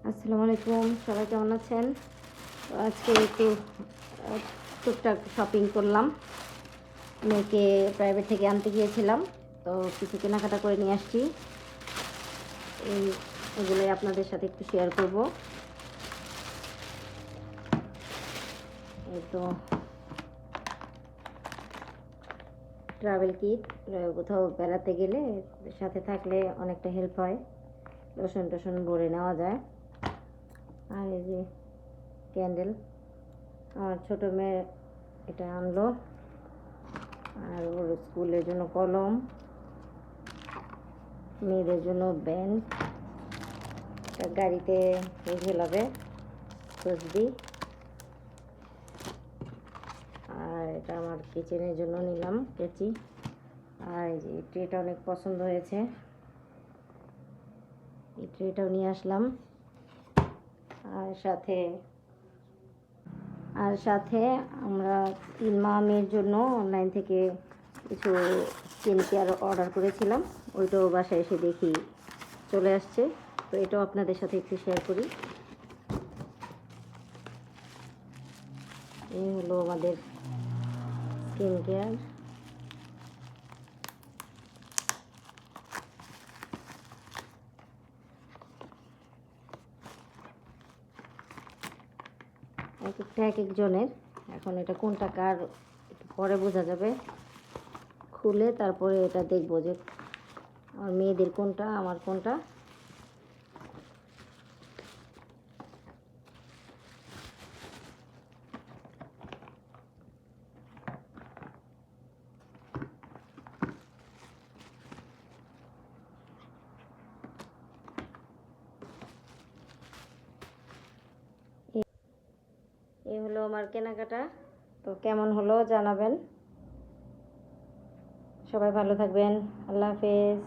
আসসালামু আলাইকুম, সবাই কেমন আছেন? তো আজকে একটু টুকটাক শপিং করলাম। মেয়েকে প্রাইভেট থেকে আনতে গিয়েছিলাম, তো কিছু কেনাকাটা করে নিয়ে আসছি। এই এগুলোই আপনাদের সাথে একটু শেয়ার করব। এই তো ট্রাভেল কিট, কোথাও বেড়াতে গেলে সাথে থাকলে অনেকটা হেল্প হয়, লোশন টোশন ভরে নেওয়া যায়। আর এই যে ক্যান্ডেল, আমার ছোটো মেয়ে এটা আনলো। আর ওর স্কুলের জন্য কলম, মেয়েদের জন্য ব্যান্ড, গাড়িতে ঝোলাবে তসবি। আর এটা আমার কিচেনের জন্য নিলাম কেচি। আর এই যে ট্রেটা অনেক পছন্দ হয়েছে, এই ট্রেটাও নিয়ে আসলাম। আর সাথে আমরা 3 মা মেয়ের জন্য অনলাইন থেকে কিছু স্কিন কেয়ার অর্ডার করেছিলাম, ওইটাও বাসায় এসে দেখি চলে আসছে। তো এটাও আপনাদের সাথে একটু শেয়ার করি। এই হলো আমাদের স্কিন কেয়ার। এক একটা এক একজনের, এখন এটা কোনটা কার পরে বোঝা যাবে, খুলে তারপরে এটা দেখবো যে আমার মেয়েদের কোনটা, আমার কোনটা। এই হলো আমার কেনাকাটা। তো কেমন হলো জানাবেন। সবাই ভালো থাকবেন। আল্লাহ হাফেজ।